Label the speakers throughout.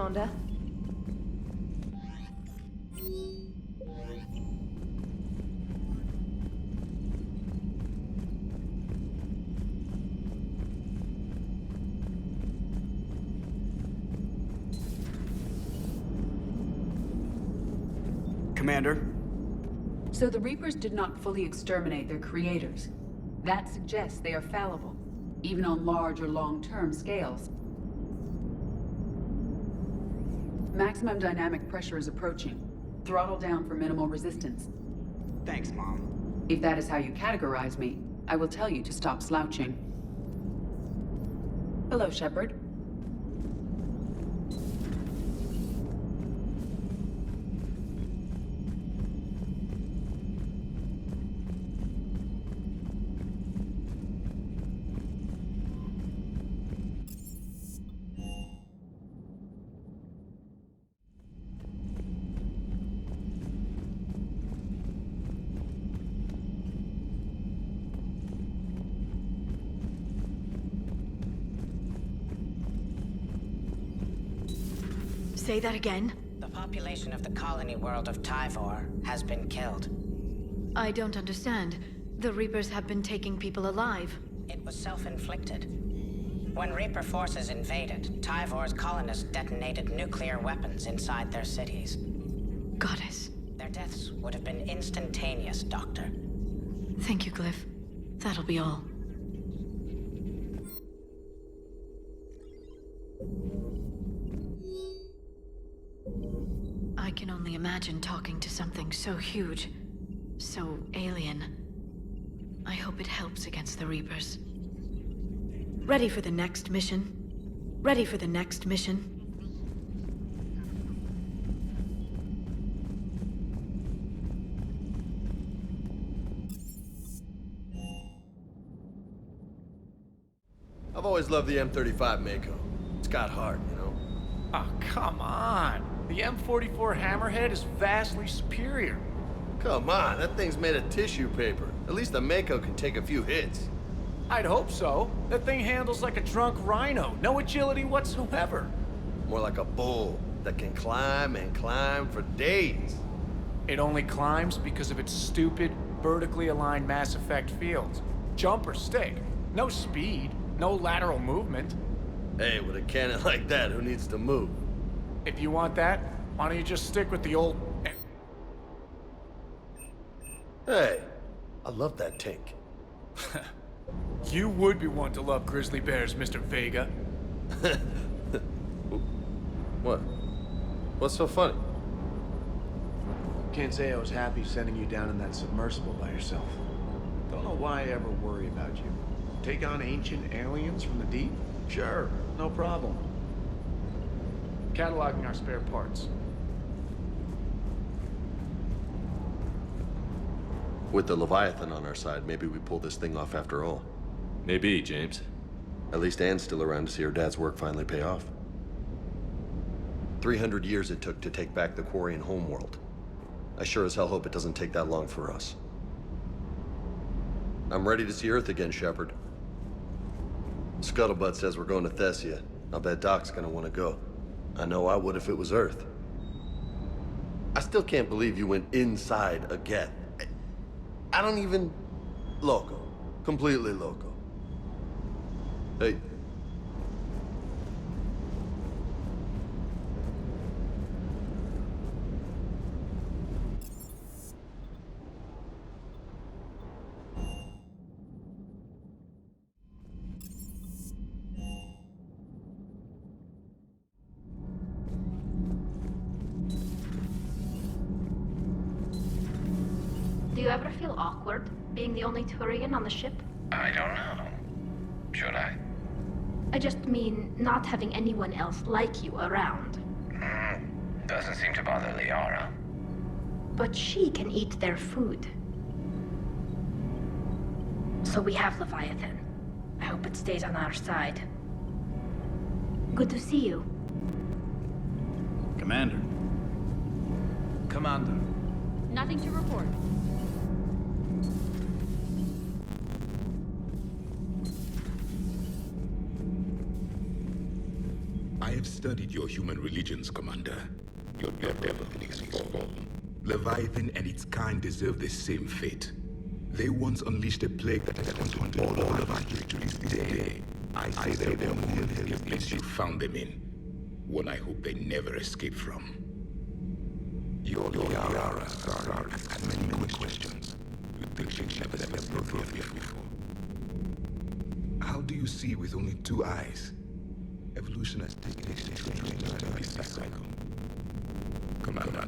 Speaker 1: Commander.
Speaker 2: Commander?
Speaker 3: So the Reapers did not fully exterminate their creators. That suggests they are fallible, even on large or long-term scales. Maximum dynamic pressure is approaching. Throttle down for minimal resistance.
Speaker 2: Thanks, Mom.
Speaker 3: If that is how you categorize me, I will tell you to stop slouching. Hello, Shepard.
Speaker 1: Say that again?
Speaker 4: The population of the colony world of Tyvor has been killed.
Speaker 1: I don't understand. The Reapers have been taking people alive.
Speaker 4: It was self-inflicted. When Reaper forces invaded, Tyvor's colonists detonated nuclear weapons inside their cities.
Speaker 1: Goddess.
Speaker 4: Their deaths would have been instantaneous, Doctor.
Speaker 1: Thank you, Glyph. That'll be all. I can only imagine talking to something so huge, so alien. I hope it helps against the Reapers. Ready for the next mission? Ready for the next mission?
Speaker 5: I've always loved the M35 Mako. It's got heart, you know?
Speaker 6: Oh, come on. The M44 Hammerhead is vastly superior.
Speaker 5: Come on, that thing's made of tissue paper. At least the Mako can take a few hits.
Speaker 6: I'd hope so. That thing handles like a drunk rhino. No agility whatsoever.
Speaker 5: More like a bull that can climb and climb for days.
Speaker 6: It only climbs because of its stupid, vertically aligned Mass Effect fields. Jump or stick. No speed. No lateral movement.
Speaker 5: Hey, with a cannon like that, who needs to move?
Speaker 6: If you want that, why don't you just stick with the old...
Speaker 5: Hey, I love that tank.
Speaker 6: You would be one to love grizzly bears, Mr. Vega.
Speaker 5: What? What's so funny?
Speaker 7: Can't say I was happy sending you down in that submersible by yourself. Don't know why I ever worry about you. Take on ancient aliens from the deep? Sure, no problem.
Speaker 6: Cataloging our spare parts.
Speaker 5: With the Leviathan on our side, maybe we pull this thing off after all.
Speaker 8: Maybe, James.
Speaker 5: At least Anne's still around to see her dad's work finally pay off. 300 years it took to take back the Quarian homeworld. I sure as hell hope it doesn't take that long for us. I'm ready to see Earth again, Shepard. Scuttlebutt says we're going to ТЕССИЯ. I'll bet Doc's gonna want to go. I know I would if it was Earth. I still can't believe you went inside a Geth. I don't even... Loco. Completely loco. Hey.
Speaker 9: Do you ever feel awkward, being the only Turian on the ship?
Speaker 10: I don't know. Should I?
Speaker 9: I just mean not having anyone else like you around.
Speaker 10: Doesn't seem to bother Liara.
Speaker 9: But she can eat their food. So we have Leviathan. I hope it stays on our side. Good to see you.
Speaker 2: Commander.
Speaker 6: Commander.
Speaker 11: Nothing to report.
Speaker 7: I
Speaker 8: I have studied your human religions, Commander. Your devil is fallen. Leviathan and its kind deserve the same fate. They once unleashed a plague that has consumed all of our victories today. I say they were more than the place you found them in. One I hope they never escape from. Your Liara had many questions. You think she'd never broke here before. How do you see with only 2 eyes? Evolution has taken a strange turn in this cycle. Commander.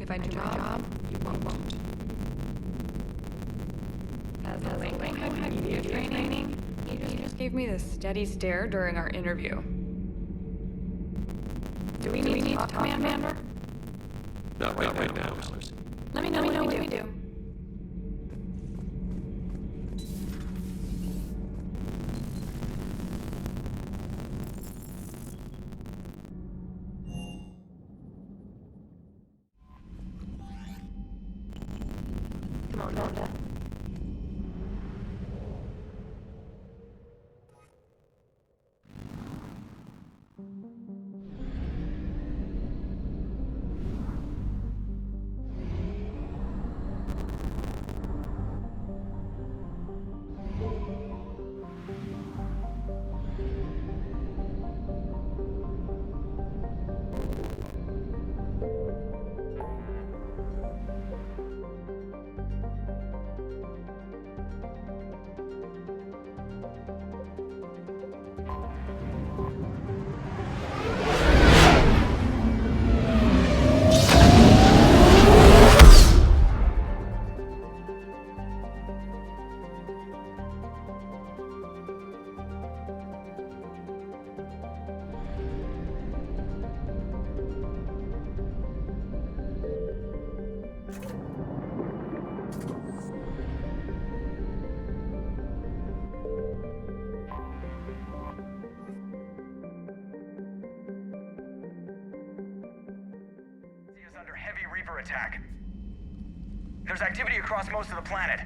Speaker 11: If I do my job, you won't. As a had media training, he just gave me this steady stare during our interview. Do we need to talk, Commander?
Speaker 12: Not right now.
Speaker 11: Let me know what we do.
Speaker 9: Come on, Rhonda.
Speaker 2: Under heavy Reaper attack. There's activity across most of the planet.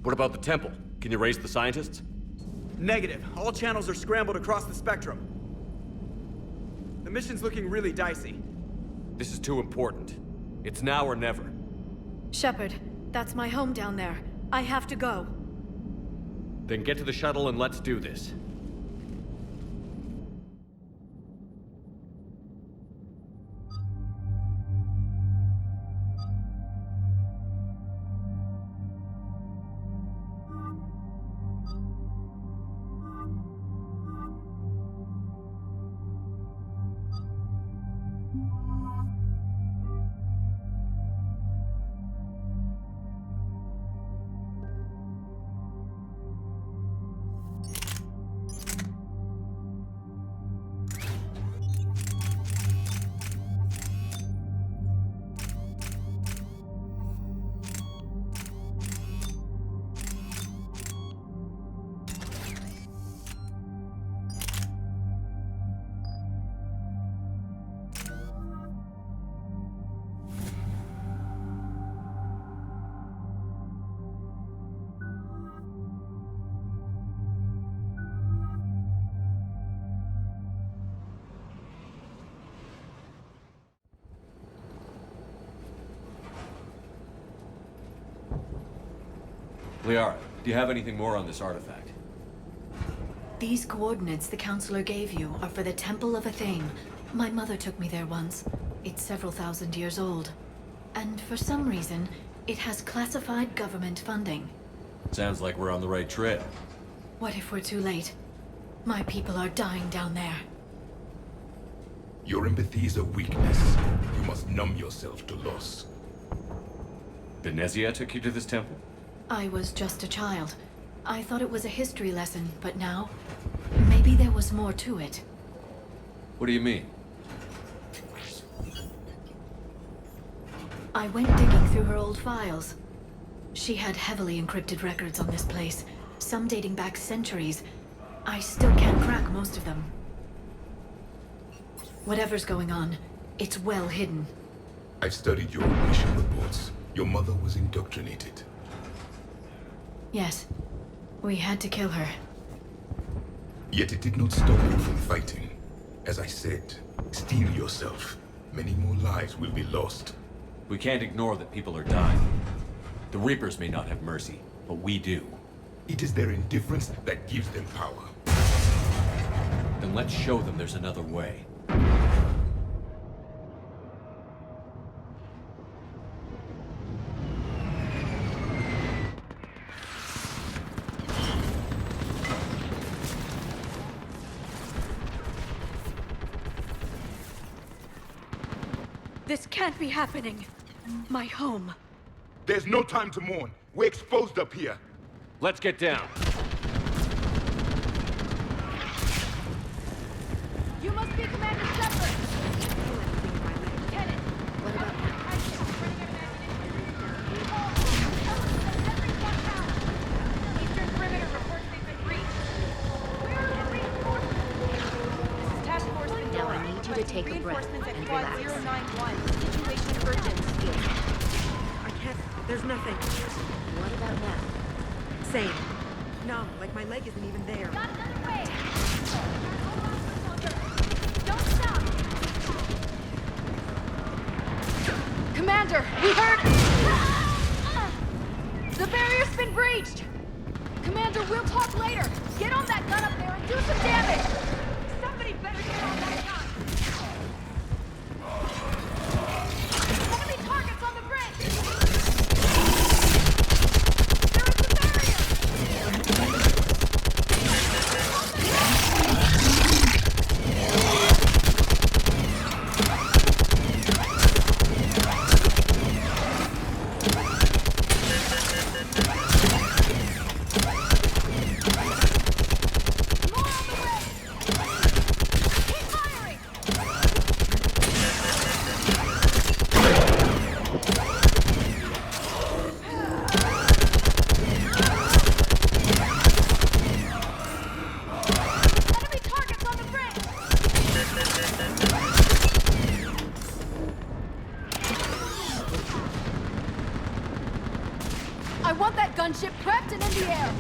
Speaker 12: What about the temple? Can you raise the scientists?
Speaker 2: Negative. All channels are scrambled across the spectrum. The mission's looking really dicey.
Speaker 12: This is too important. It's now or never.
Speaker 1: Shepard, that's my home down there. I have to go.
Speaker 12: Then get to the shuttle and let's do this. Liara, do you have anything more on this artifact?
Speaker 1: These coordinates the counselor gave you are for the Temple of Athane. My mother took me there once. It's several thousand years old. And for some reason, it has classified government funding.
Speaker 12: Sounds like we're on the right trail.
Speaker 1: What if we're too late? My people are dying down there.
Speaker 8: Your empathy is a weakness. You must numb yourself to loss.
Speaker 12: Venezia took you to this temple?
Speaker 1: I was just a child. I thought it was a history lesson, but now, maybe there was more to it.
Speaker 12: What do you mean?
Speaker 1: I went digging through her old files. She had heavily encrypted records on this place, some dating back centuries. I still can't crack most of them. Whatever's going on, it's well hidden.
Speaker 8: I've studied your mission reports. Your mother was indoctrinated.
Speaker 1: Yes, we had to kill her.
Speaker 8: Yet it did not stop you from fighting. As I said, steel yourself. Many more lives will be lost.
Speaker 12: We can't ignore that people are dying. The Reapers may not have mercy, but we do.
Speaker 8: It is their indifference that gives them power.
Speaker 12: Then let's show them there's another way.
Speaker 1: This can't be happening. My home.
Speaker 8: There's no time to mourn. We're exposed up here.
Speaker 12: Let's get down.
Speaker 1: You must be Commander Shepard! Lieutenant, what about Eastern perimeter reports they've been breached. Where are the reinforcements? This is Task Force Vanilla.
Speaker 9: Now I need you to take a breath and relax.
Speaker 1: 091. Situation urgent.
Speaker 13: I can't. There's nothing.
Speaker 9: What about now?
Speaker 13: Same. No, like my leg isn't even there.
Speaker 1: Got another way! Don't stop! Commander, we heard... The barrier's been breached! Commander, we'll talk later. Get on that gun up there and do some damage! Somebody better get on that gun! Enemy targets on the bridge! There is the barrier! I want that gunship prepped and in the air!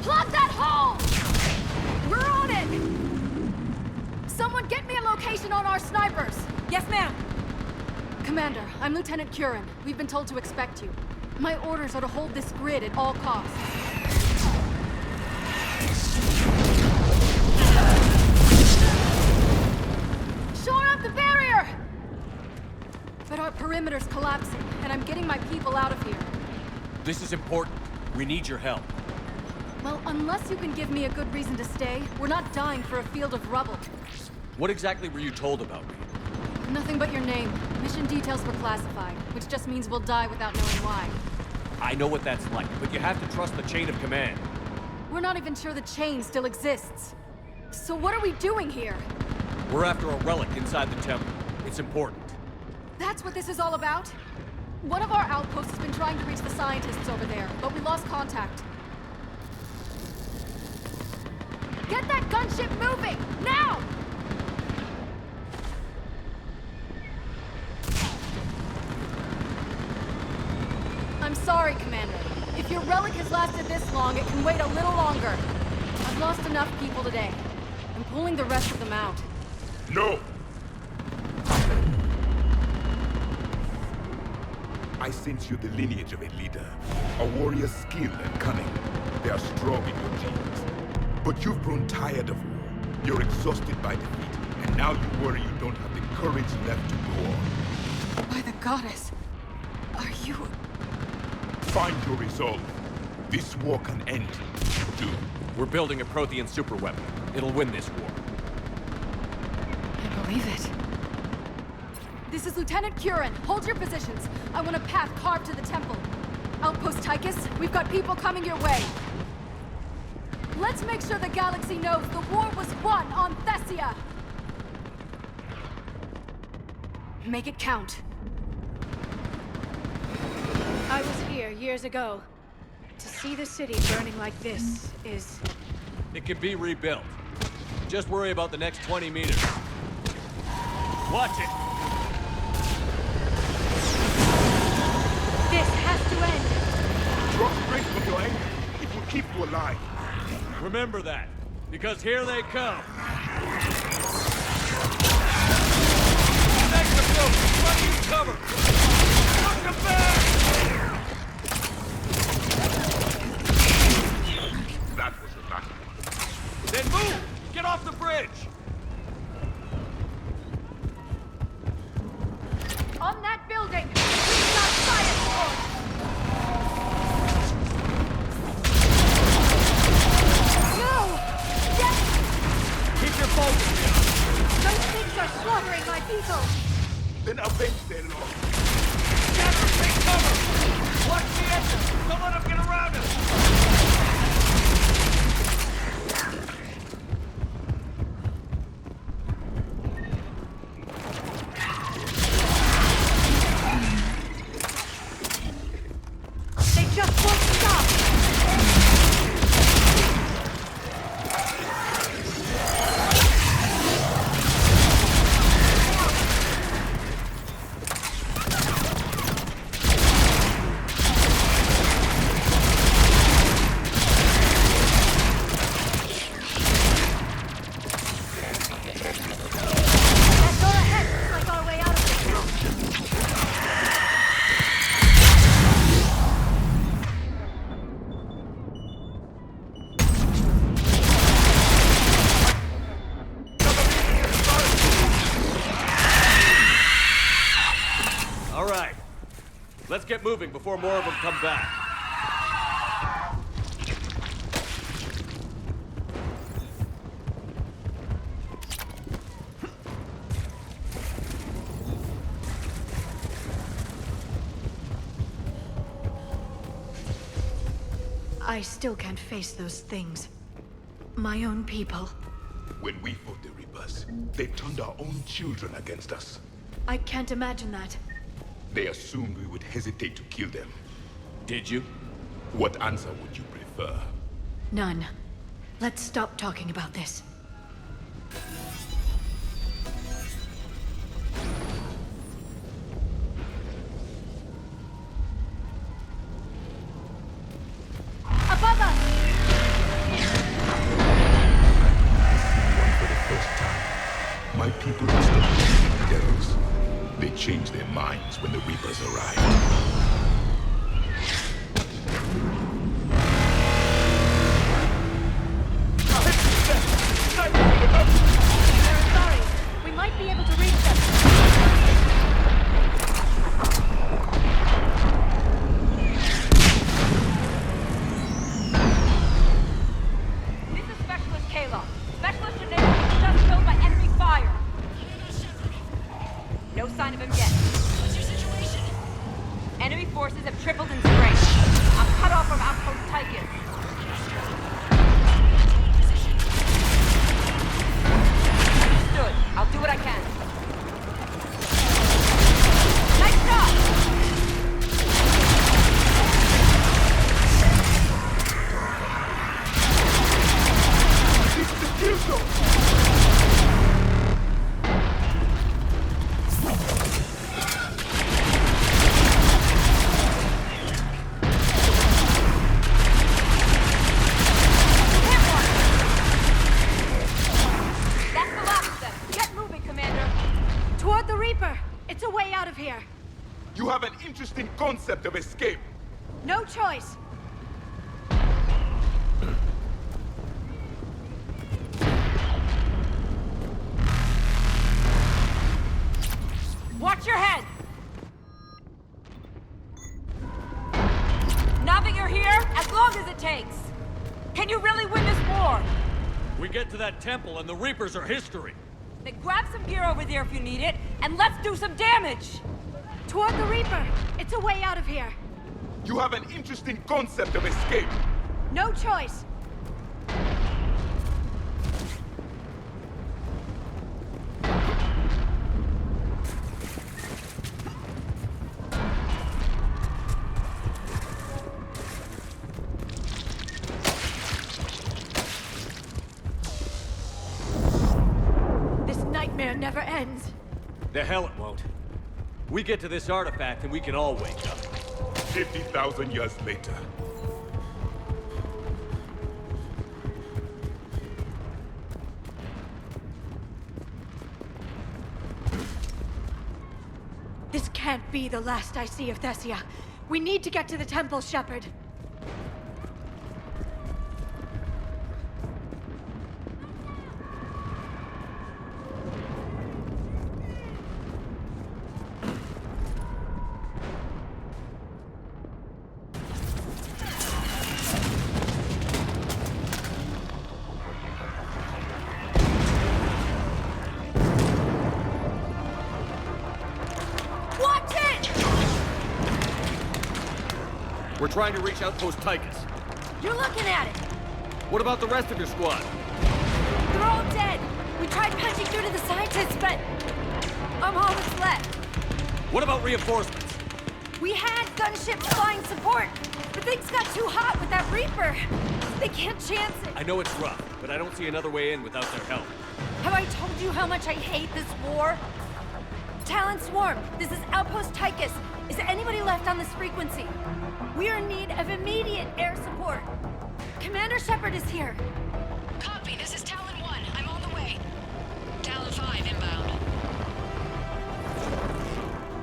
Speaker 1: Plug that hole! We're on it! Someone get me a location on our snipers!
Speaker 13: Yes, ma'am.
Speaker 1: Commander, I'm Lieutenant Curran. We've been told to expect you. My orders are to hold this grid at all costs. Shore up the barrier! But our perimeter's collapsing, and I'm getting my people out of here.
Speaker 12: This is important. We need your help.
Speaker 1: Well, unless you can give me a good reason to stay, we're not dying for a field of rubble.
Speaker 12: What exactly were you told about me?
Speaker 1: Nothing but your name. Mission details were classified, which just means we'll die without knowing why.
Speaker 12: I know what that's like, but you have to trust the chain of command.
Speaker 1: We're not even sure the chain still exists. So what are we doing here?
Speaker 12: We're after a relic inside the temple. It's important.
Speaker 1: That's what this is all about? One of our outposts has been trying to reach the scientists over there, but we lost contact. Get that gunship moving! Now! I'm sorry, Commander. If your relic has lasted this long, it can wait a little longer. I've lost enough people today. I'm pulling the rest of them out.
Speaker 8: No! I sense you're the lineage of a leader. A warrior's skill and cunning. They are strong in your genes. But you've grown tired of war. You're exhausted by defeat. And now you worry you don't have the courage left to go on.
Speaker 1: By the goddess, are you...
Speaker 8: Find your resolve. This war can end. Do.
Speaker 12: We're building a Prothean superweapon. It'll win this war.
Speaker 1: I believe it.
Speaker 14: This is Lieutenant Curran. Hold your positions. I want a path carved to the temple. Outpost Tychus, we've got people coming your way. Let's make sure the galaxy knows the war was won on ТЕССИЯ. Make it count.
Speaker 1: I was here years ago. To see the city burning like this is...
Speaker 12: It can be rebuilt. Just worry about the next 20 meters. Watch it!
Speaker 1: This has to end!
Speaker 8: Drop straight from your anger. It will keep you alive.
Speaker 12: Remember that, because here they come. Next approach, run you cover! Look them back!
Speaker 8: That was the last one.
Speaker 12: Then move! Get off the bridge!
Speaker 14: On that building! We've got fire support! No! Yes!
Speaker 12: Keep your focus down!
Speaker 14: Those things are slaughtering my people!
Speaker 8: Then avenge their loss.
Speaker 12: Gather, take cover! Watch the entrance! Don't let them get around us!
Speaker 14: They just won't stop! That door ahead looks like our way out of this.
Speaker 12: All right. Let's get moving before more of them come back.
Speaker 1: I still can't face those things. My own people.
Speaker 8: When we fought the Reapers, they turned our own children against us.
Speaker 1: I can't imagine that.
Speaker 8: They assumed we would hesitate to kill them.
Speaker 12: Did you?
Speaker 8: What answer would you prefer?
Speaker 1: None. Let's stop talking about this.
Speaker 14: Above us!
Speaker 8: For the first time, my people must have been devils. They changed their minds when the Reapers arrived.
Speaker 14: Sorry, we might be able to reach them. This is Specialist Kayla. Specialist Grenade was just killed by enemy fire. No sign of him yet.
Speaker 1: What's your situation?
Speaker 14: Enemy forces have tripled in strength. I'm cut off from Outpost Tychus. Understood. I'll do what I can. Nice shot!
Speaker 8: It's the kill zone!
Speaker 14: That's the last of them. Get moving, Commander. Toward the Reaper. It's a way out of here.
Speaker 8: You have an interesting concept of escape.
Speaker 14: No choice. Watch your head! Now that you're here, as long as it takes. Can you really win this war?
Speaker 12: We get to that temple and the Reapers are history.
Speaker 13: Then grab some gear over there if you need it, and let's do some damage!
Speaker 14: Toward the Reaper! It's a way out of here!
Speaker 8: You have an interesting concept of escape.
Speaker 14: No choice! This nightmare never ends.
Speaker 12: The hell it won't. We get to this artifact and we can all wake up.
Speaker 8: 50,000 years later.
Speaker 14: This can't be the last I see of ТЕССИЯ. We need to get to the temple, Shepard.
Speaker 12: We're trying to reach Outpost Tychus.
Speaker 14: You're looking at it!
Speaker 12: What about the rest of your squad?
Speaker 14: They're all dead! We tried punching through to the scientists, but I'm all that's left.
Speaker 12: What about reinforcements?
Speaker 14: We had gunships flying support, but things got too hot with that Reaper. They can't chance it.
Speaker 12: I know it's rough, but I don't see another way in without their help.
Speaker 14: Have I told you how much I hate this war? Talon Swarm, this is Outpost Tychus. Is anybody left on this frequency? We are in need of immediate air support. Commander Shepard is here.
Speaker 15: Copy, this is Talon 1. I'm on the way. Talon 5 inbound.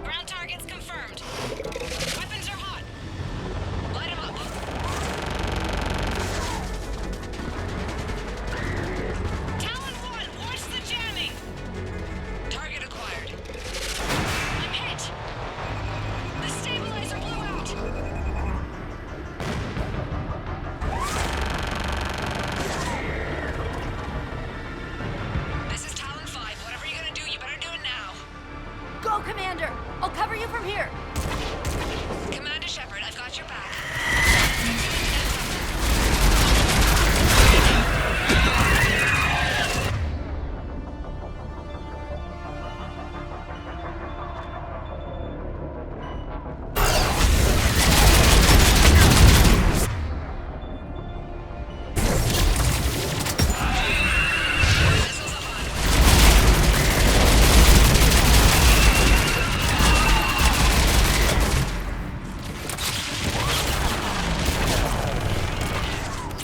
Speaker 15: Ground targets confirmed. Weapons are hot. Light 'em up. Talon 1, watch the jamming! Target acquired. I'm hit! The stabilizer blew out! This is Talon 5. Whatever you're gonna do, you better do it now.
Speaker 14: Go, Commander! I'll cover you from here.
Speaker 15: Commander Shepard, I've got your back.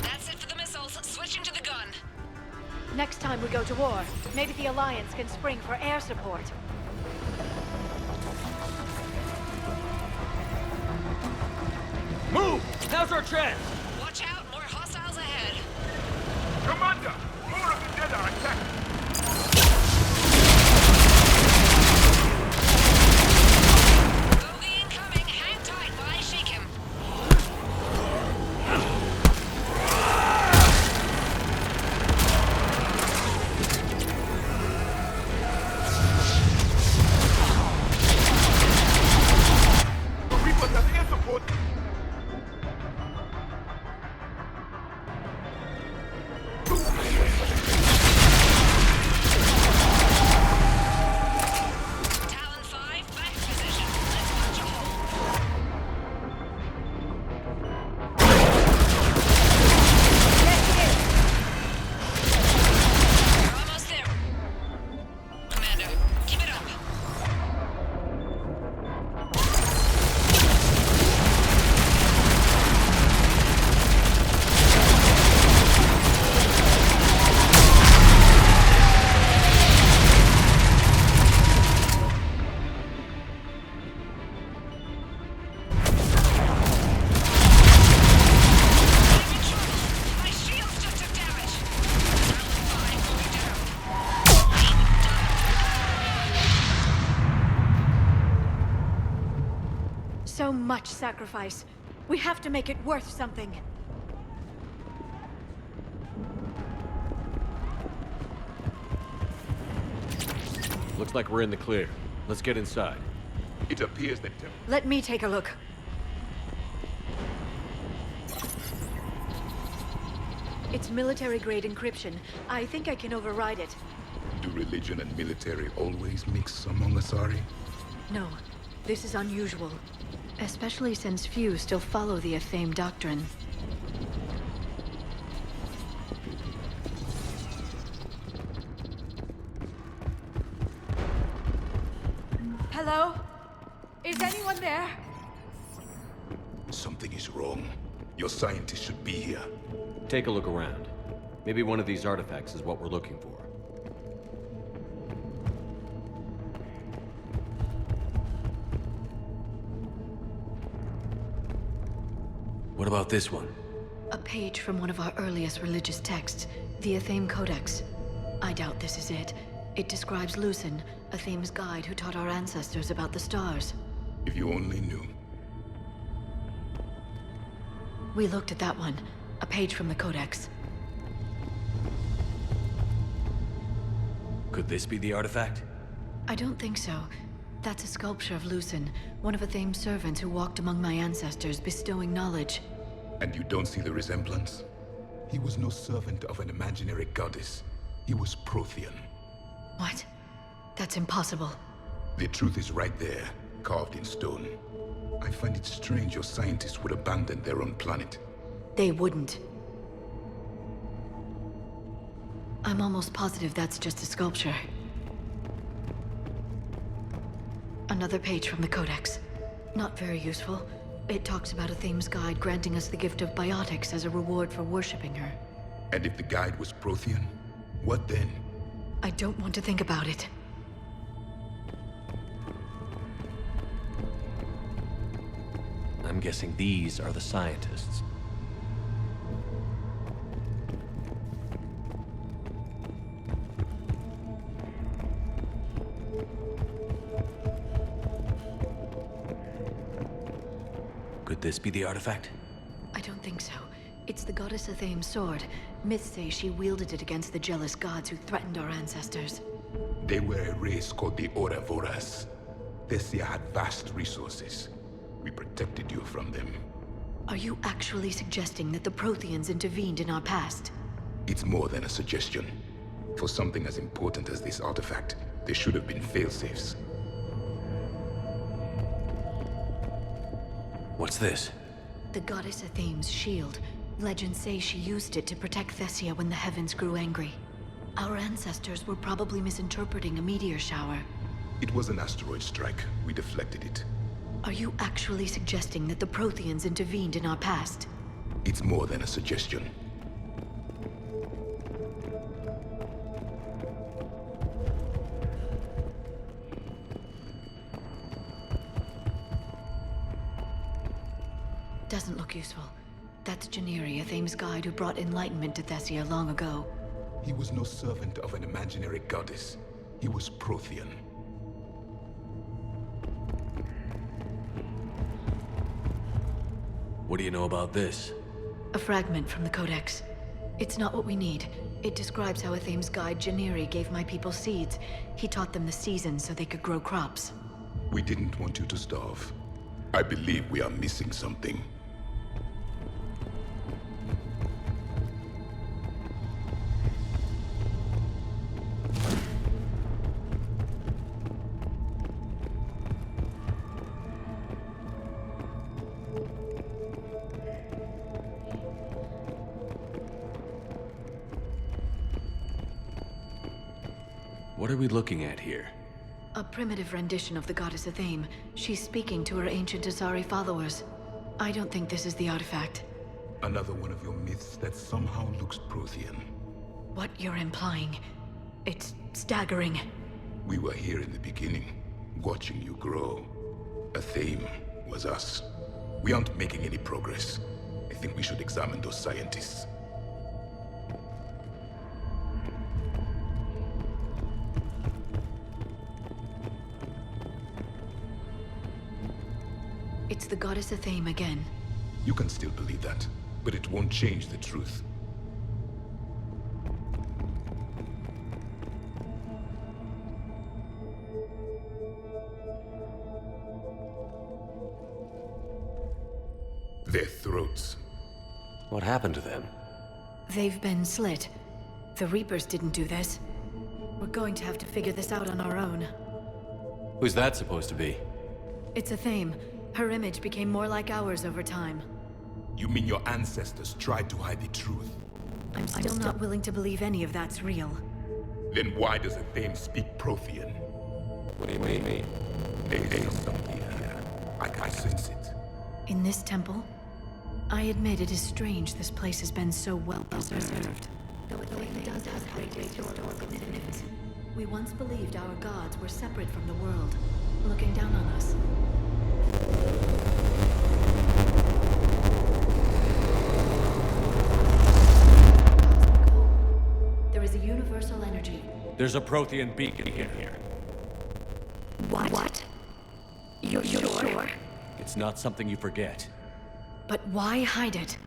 Speaker 15: That's it for the missiles. Switching to the gun.
Speaker 14: Next time we go to war, maybe the Alliance can spring for air support.
Speaker 12: Move! Now's our chance!
Speaker 15: Watch out, more hostiles ahead.
Speaker 8: Commander, more of the dead are attacked.
Speaker 15: Bogey incoming. Hang tight while I shake him.
Speaker 8: The Reapers have air support.
Speaker 15: Talon 5, back position. Let's punch a hole. We're almost there. Commander, keep it up. I'm in trouble. My shields just took damage. Talon 5 going down.
Speaker 14: So much sacrifice. We have to make it worth something.
Speaker 12: Looks like we're in the clear. Let's get inside.
Speaker 8: It appears that...
Speaker 1: Let me take a look. It's military-grade encryption. I think I can override it.
Speaker 8: Do religion and military always mix among Asari?
Speaker 1: No, this is unusual. Especially since few still follow the Athame doctrine.
Speaker 14: Hello? Is anyone there?
Speaker 8: Something is wrong. Your scientists should be here.
Speaker 12: Take a look around. Maybe one of these artifacts is what we're looking for. What about this one?
Speaker 1: A page from one of our earliest religious texts, the Athame Codex. I doubt this is it. It describes Lucen, Athame's guide who taught our ancestors about the stars.
Speaker 8: If you only knew.
Speaker 1: We looked at that one. A page from the Codex.
Speaker 12: Could this be the artifact?
Speaker 1: I don't think so. That's a sculpture of Lucen, one of Athame's servants who walked among my ancestors, bestowing knowledge.
Speaker 8: And you don't see the resemblance? He was no servant of an imaginary goddess. He was Prothean.
Speaker 1: What? That's impossible.
Speaker 8: The truth is right there, carved in stone. I find it strange your scientists would abandon their own planet.
Speaker 1: They wouldn't. I'm almost positive that's just a sculpture. Another page from the Codex. Not very useful. It talks about Athame's guide granting us the gift of biotics as a reward for worshipping her.
Speaker 8: And if the guide was Prothean, what then?
Speaker 1: I don't want to think about it.
Speaker 12: I'm guessing these are the scientists. Could this be the artifact?
Speaker 1: I don't think so. It's the goddess Athame's sword. Myths say she wielded it against the jealous gods who threatened our ancestors.
Speaker 8: They were a race called the Ouroboros. ТЕССИЯ had vast resources. We protected you from them.
Speaker 1: Are you actually suggesting that the Protheans intervened in our past?
Speaker 8: It's more than a suggestion. For something as important as this artifact, there should have been failsafes.
Speaker 12: What's this?
Speaker 1: The goddess Athame's shield. Legends say she used it to protect ТЕССИЯ when the heavens grew angry. Our ancestors were probably misinterpreting a meteor shower.
Speaker 8: It was an asteroid strike. We deflected it.
Speaker 1: Are you actually suggesting that the Protheans intervened in our past?
Speaker 8: It's more than a suggestion.
Speaker 1: Doesn't look useful. That's Janiri, Athame's guide who brought enlightenment to ТЕССИЯ long ago.
Speaker 8: He was no servant of an imaginary goddess. He was Prothean.
Speaker 12: What do you know about this?
Speaker 1: A fragment from the Codex. It's not what we need. It describes how Athame's guide Janiri gave my people seeds. He taught them the seasons so they could grow crops.
Speaker 8: We didn't want you to starve. I believe we are missing something.
Speaker 12: What are we looking at here?
Speaker 1: A primitive rendition of the goddess Athame. She's speaking to her ancient Asari followers. I don't think this is the artifact.
Speaker 8: Another one of your myths that somehow looks Prothean.
Speaker 1: What you're implying, it's staggering.
Speaker 8: We were here in the beginning, watching you grow. Athame was us. We aren't making any progress. I think we should examine those scientists.
Speaker 1: It's the goddess Athame again.
Speaker 8: You can still believe that, but it won't change the truth. Their throats.
Speaker 16: What happened to them?
Speaker 1: They've been slit. The Reapers didn't do this. We're going to have to figure this out on our own.
Speaker 16: Who's that supposed to be?
Speaker 1: It's a theme. Her image became more like ours over time.
Speaker 8: You mean your ancestors tried to hide the truth?
Speaker 1: I'm still not willing to believe any of that's real.
Speaker 8: Then why does the theme speak Prothean?
Speaker 16: What do you mean?
Speaker 8: There's something here. I can sense it.
Speaker 1: In this temple? I admit it is strange this place has been so well preserved. Though it does have great historical significance. We once believed our gods were separate from the world, looking down on us. There is a universal energy.
Speaker 12: There's a Prothean beacon here.
Speaker 1: What? You're sure?
Speaker 12: It's not something you forget.
Speaker 1: But why hide it?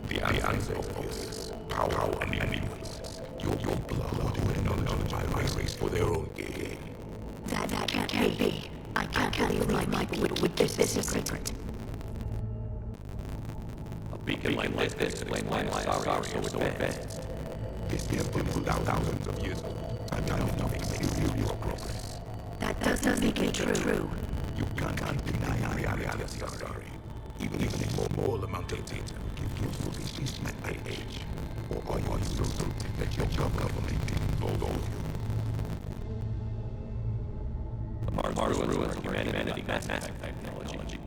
Speaker 8: The answer is obvious. Power and influence. Your blood and knowledge of my race for their own gain.
Speaker 1: That can't be. I can't believe my people would keep this a secret.
Speaker 16: A beacon like this explains why sorry so advanced.
Speaker 8: This temple for thousands of years have done nothing to fuel your progress.
Speaker 1: That doesn't make it true.
Speaker 8: You can't deny reality, Asari. Even a small amount of data will give you foolishness at my age. Or are you so stupid that your government involved all of you?
Speaker 16: The Mars ruins of humanity mass technology.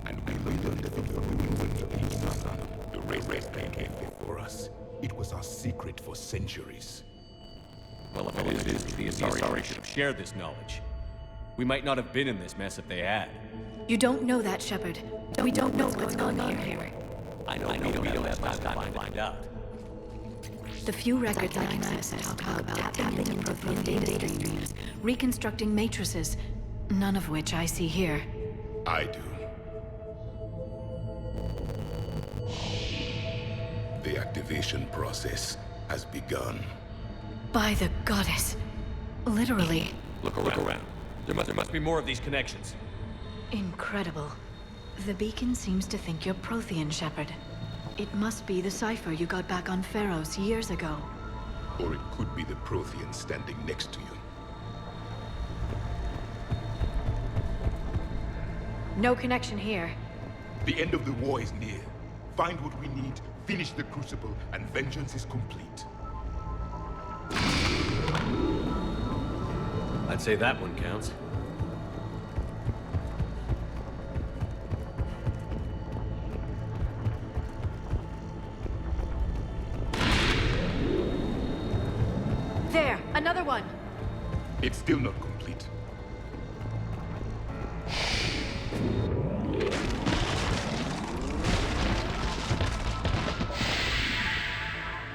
Speaker 8: And we learned that the ruins of each sun, the race that came before us, it was our secret for centuries.
Speaker 12: Well, if it is, the Asari should have shared this knowledge. We might not have been in this mess if they had.
Speaker 1: You don't know that, Shepard. We don't know what's going on here.
Speaker 12: I know we don't have time to find out.
Speaker 1: The few records I can access talk about tapping into Prothean data streams, reconstructing matrices, none of which I see here.
Speaker 8: I do. The activation process has begun.
Speaker 1: By the goddess. Literally.
Speaker 12: Look around. There must be more of these connections.
Speaker 1: Incredible. The beacon seems to think you're Prothean, Shepard. It must be the cipher you got back on Pharos years ago.
Speaker 8: Or it could be the Prothean standing next to you.
Speaker 1: No connection here.
Speaker 8: The end of the war is near. Find what we need, finish the Crucible, and vengeance is complete.
Speaker 12: I'd say that one counts.
Speaker 1: There, another one.
Speaker 8: It's still not complete.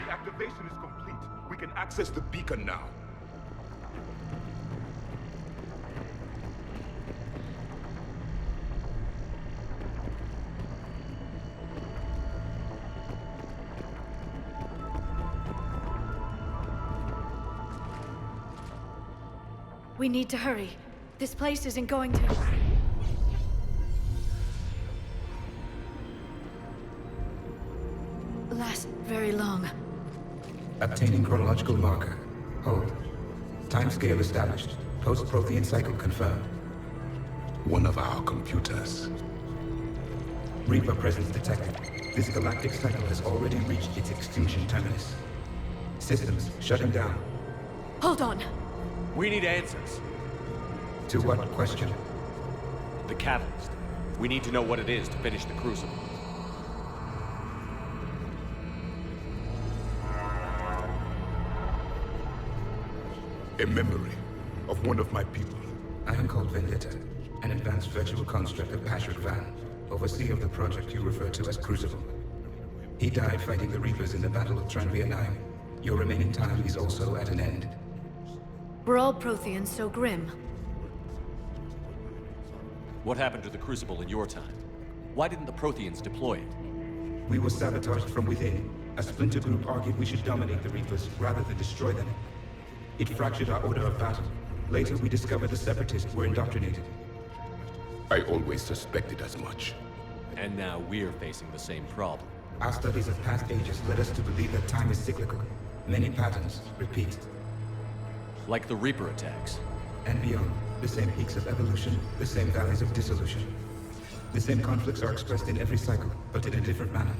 Speaker 8: The activation is complete. We can access the beacon now.
Speaker 1: We need to hurry. This place isn't going to... last very long.
Speaker 17: Obtaining chronological marker. Hold. Timescale established. Post-Prothean cycle confirmed.
Speaker 8: One of our computers.
Speaker 17: Reaper presence detected. This galactic cycle has already reached its extinction terminus. Systems shutting down.
Speaker 1: Hold on.
Speaker 12: We need answers.
Speaker 17: To what question?
Speaker 12: The catalyst. We need to know what it is to finish the Crucible.
Speaker 8: A memory of one of my people.
Speaker 17: I am called Vendetta, an advanced virtual construct of Patrick Van, overseer of the project you refer to as Crucible. He died fighting the Reapers in the Battle of Tranvia 9. Your remaining time is also at an end.
Speaker 1: We're all Protheans so grim.
Speaker 12: What happened to the Crucible in your time? Why didn't the Protheans deploy it?
Speaker 17: We were sabotaged from within. A splinter group argued we should dominate the Reapers rather than destroy them. It fractured our order of battle. Later, we discovered the Separatists were indoctrinated.
Speaker 8: I always suspected as much.
Speaker 12: And now we're facing the same problem.
Speaker 17: Our studies of past ages led us to believe that time is cyclical. Many patterns repeat.
Speaker 12: Like the Reaper attacks.
Speaker 17: And beyond, the same peaks of evolution, the same valleys of dissolution. The same conflicts are expressed in every cycle, but in a different manner.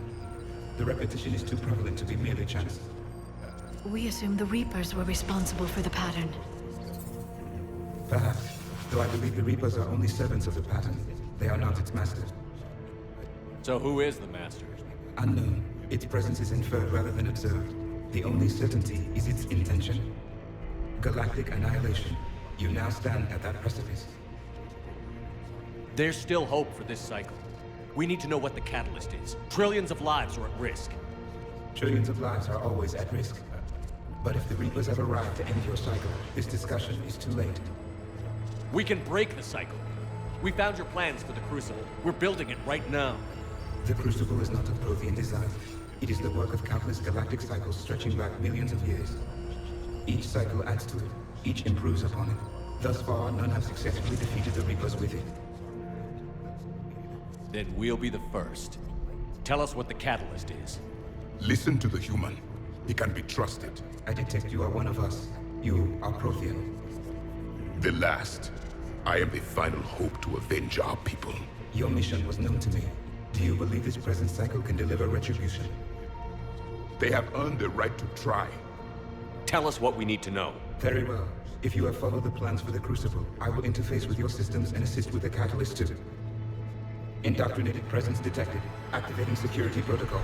Speaker 17: The repetition is too prevalent to be merely chance.
Speaker 1: We assume the Reapers were responsible for the pattern.
Speaker 17: Perhaps, though I believe the Reapers are only servants of the pattern. They are not its masters.
Speaker 12: So who is the master?
Speaker 17: Unknown. Its presence is inferred rather than observed. The only certainty is its intention. Galactic annihilation. You now stand at that precipice.
Speaker 12: There's still hope for this cycle. We need to know what the catalyst is. Trillions of lives are at risk.
Speaker 17: Trillions of lives are always at risk. But if the Reapers have arrived to end your cycle, this discussion is too late.
Speaker 12: We can break the cycle. We found your plans for the Crucible. We're building it right now.
Speaker 17: The Crucible is not of Prothean design. It is the work of countless galactic cycles stretching back millions of years. Each cycle adds to it. Each improves upon it. Thus far, none have successfully defeated the Reapers with it.
Speaker 12: Then we'll be the first. Tell us what the catalyst is.
Speaker 8: Listen to the human. He can be trusted.
Speaker 17: I detect you are one of us. You are Prothean.
Speaker 8: The last. I am the final hope to avenge our people.
Speaker 17: Your mission was known to me. Do you believe this present cycle can deliver retribution?
Speaker 8: They have earned the right to try.
Speaker 12: Tell us what we need to know.
Speaker 17: Very well. If you have followed the plans for the Crucible, I will interface with your systems and assist with the catalyst too. Indoctrinated presence detected. Activating security protocol.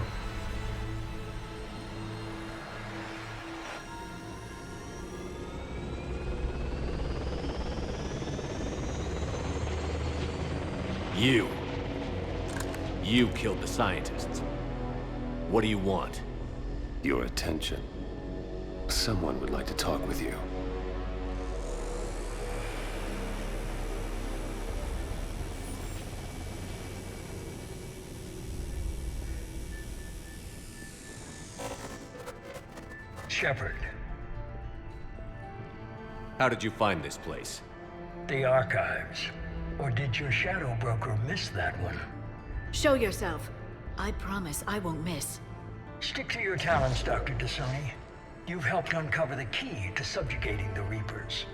Speaker 12: You killed the scientists. What do you want?
Speaker 18: Your attention. Someone would like to talk with you.
Speaker 19: Shepard.
Speaker 12: How did you find this place?
Speaker 19: The archives. Or did your shadow broker miss that one?
Speaker 1: Show yourself. I promise I won't miss.
Speaker 19: Stick to your talents, Dr. Dasani. You've helped uncover the key to subjugating the Reapers.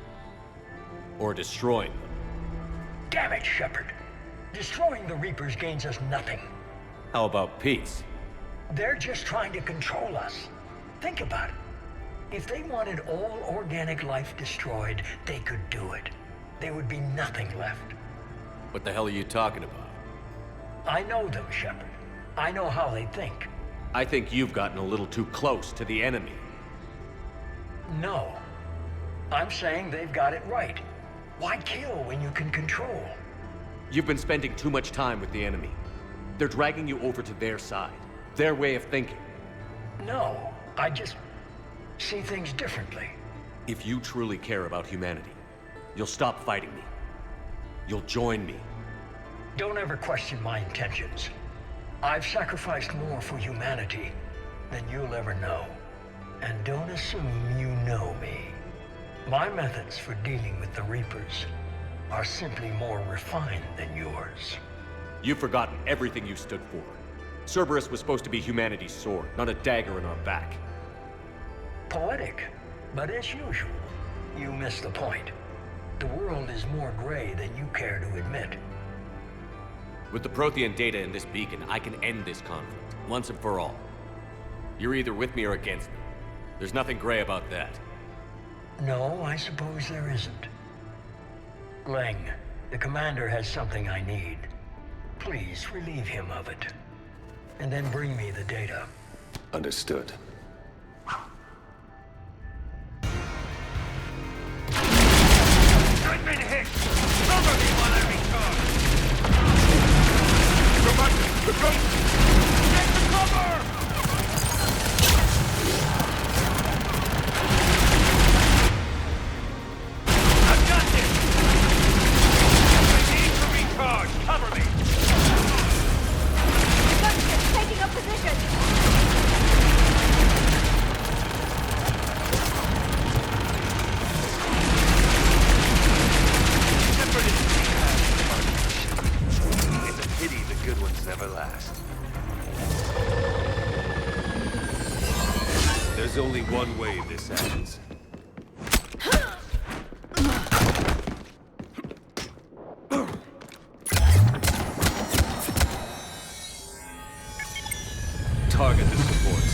Speaker 12: Or destroying them.
Speaker 19: Damn it, Shepard. Destroying the Reapers gains us nothing.
Speaker 12: How about peace?
Speaker 19: They're just trying to control us. Think about it. If they wanted all organic life destroyed, they could do it. There would be nothing left.
Speaker 12: What the hell are you talking about?
Speaker 19: I know them, Shepard. I know how they think.
Speaker 12: I think you've gotten a little too close to the enemy.
Speaker 19: No. I'm saying they've got it right. Why kill when you can control?
Speaker 12: You've been spending too much time with the enemy. They're dragging you over to their side. Their way of thinking.
Speaker 19: No, I just see things differently.
Speaker 12: If you truly care about humanity, you'll stop fighting me. You'll join me.
Speaker 19: Don't ever question my intentions. I've sacrificed more for humanity than you'll ever know. And don't assume you know me. My methods for dealing with the Reapers are simply more refined than yours.
Speaker 12: You've forgotten everything you stood for. Cerberus was supposed to be humanity's sword, not a dagger in our back.
Speaker 19: Poetic, but as usual, you miss the point. The world is more gray than you care to admit.
Speaker 12: With the Prothean data in this beacon, I can end this conflict, once and for all. You're either with me or against me. There's nothing gray about that.
Speaker 19: No, I suppose there isn't. Leng, the commander has something I need. Please relieve him of it. And then bring me the data.
Speaker 18: Understood.
Speaker 15: I've been hit! Cover me while I recharge! Get to cover! I've got this! I need to recharge! Cover me!
Speaker 14: Gunship taking up position!
Speaker 12: one way this ends. Target the supports.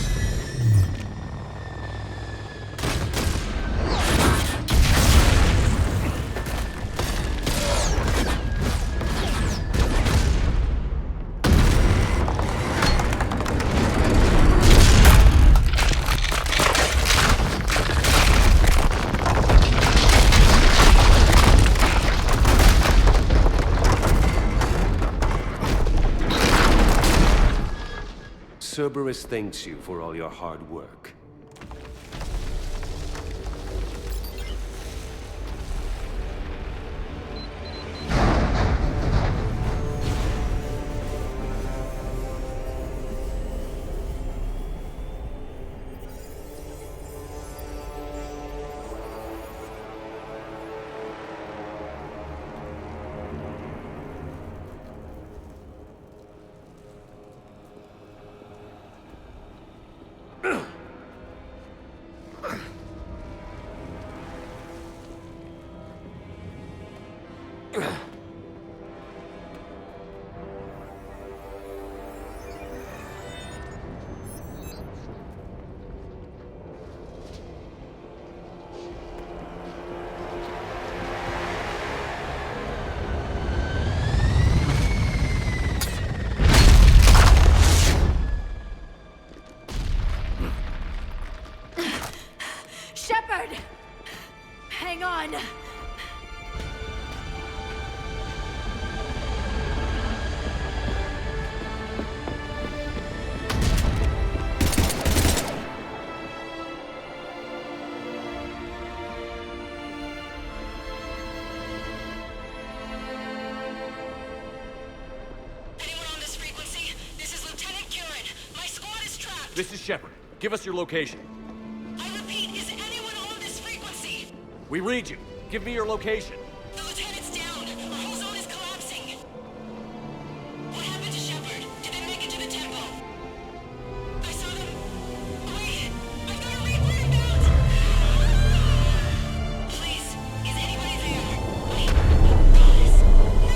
Speaker 18: Cerberus thanks you for all your hard work.
Speaker 1: Shepard! Hang on!
Speaker 12: This is Shepard. Give us your location.
Speaker 15: I repeat, is anyone on this frequency?
Speaker 12: We read you. Give me your location.
Speaker 15: The lieutenant's down. Our whole zone is collapsing. What happened to Shepard? Did they make it to the temple? I saw them. Wait, I've got a Reaper inbound. Please, is anybody there? Wait, guys, no!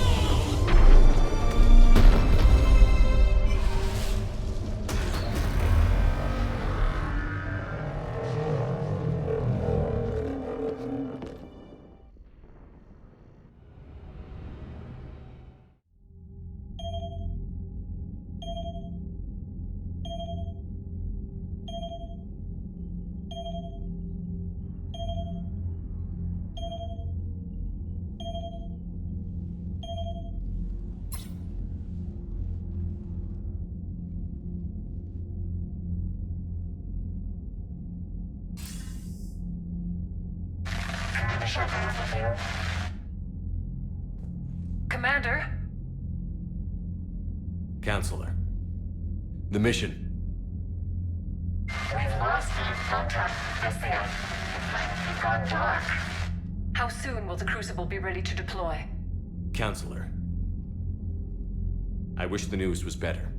Speaker 13: Commander?
Speaker 12: Counselor. The mission.
Speaker 9: We've lost contact with TESSIYA. We've gone dark.
Speaker 13: How soon will the Crucible be ready to deploy?
Speaker 12: Counselor. I wish the news was better.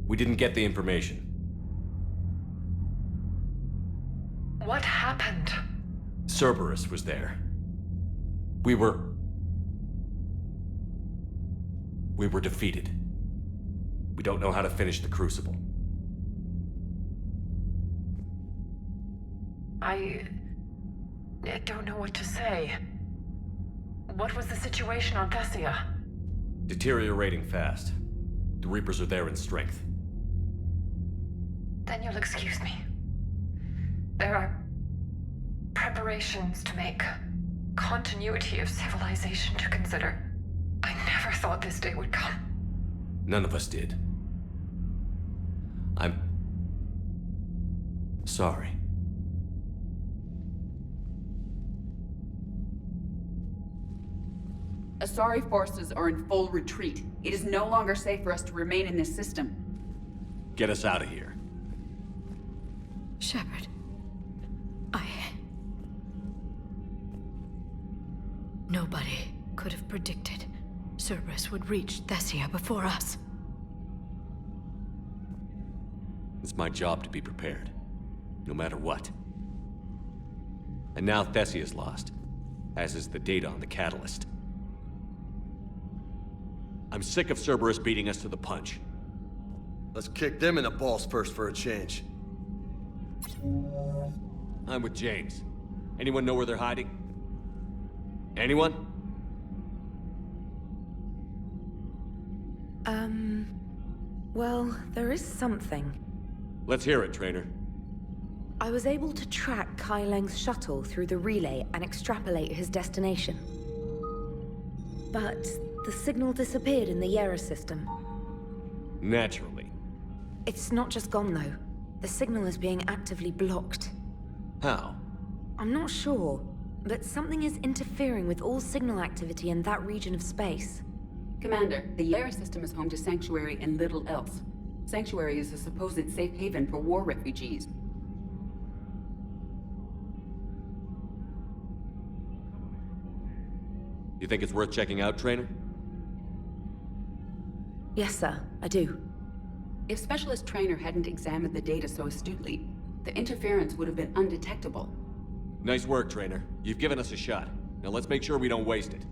Speaker 12: We didn't get the information.
Speaker 13: What happened?
Speaker 12: Cerberus was there. We were defeated. We don't know how to finish the Crucible.
Speaker 13: I don't know what to say. What was the situation on TESSIYA?
Speaker 12: Deteriorating fast. The Reapers are there in strength.
Speaker 13: Then you'll excuse me. There are preparations to make, continuity of civilization to consider. I never thought this day would come.
Speaker 12: None of us did. I'm sorry.
Speaker 3: Asari forces are in full retreat. It is no longer safe for us to remain in this system.
Speaker 12: Get us out of here.
Speaker 1: Shepard. Nobody could have predicted Cerberus would reach TESSIYA before us.
Speaker 12: It's my job to be prepared. no matter what. And now TESSIYA's lost, as is the data on the catalyst. I'm sick of Cerberus beating us to the punch.
Speaker 5: Let's kick them in the balls first for a change.
Speaker 12: I'm with James. Anyone know where they're hiding? Anyone?
Speaker 20: Well, there is something.
Speaker 12: Let's hear it, Trainer.
Speaker 20: I was able to track Kai Leng's shuttle through the relay and extrapolate his destination. But the signal disappeared in the Yera system.
Speaker 12: Naturally.
Speaker 20: It's not just gone, though. The signal is being actively blocked.
Speaker 12: How?
Speaker 20: I'm not sure, but something is interfering with all signal activity in that region of space.
Speaker 3: Commander, the Yera system is home to Sanctuary and little else. Sanctuary is a supposed safe haven for war refugees.
Speaker 12: You think it's worth checking out, Trainer?
Speaker 20: Yes, sir, I do.
Speaker 3: If Specialist Trainer hadn't examined the data so astutely, the interference would have been undetectable.
Speaker 12: Nice work, Trainer. You've given us a shot. Now let's make sure we don't waste it.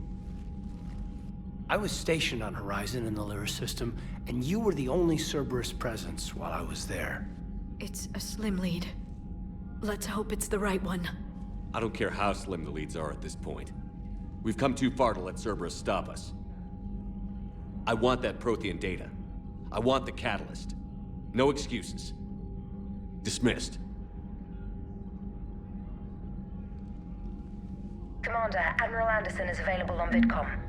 Speaker 21: I was stationed on Horizon in the Lyra system, and you were the only Cerberus presence while I was there.
Speaker 1: It's a slim lead. Let's hope it's the right one.
Speaker 12: I don't care how slim the leads are at this point. We've come too far to let Cerberus stop us. I want that Prothean data. I want the catalyst. No excuses. Dismissed.
Speaker 9: Commander, Admiral Anderson is available on VidCom.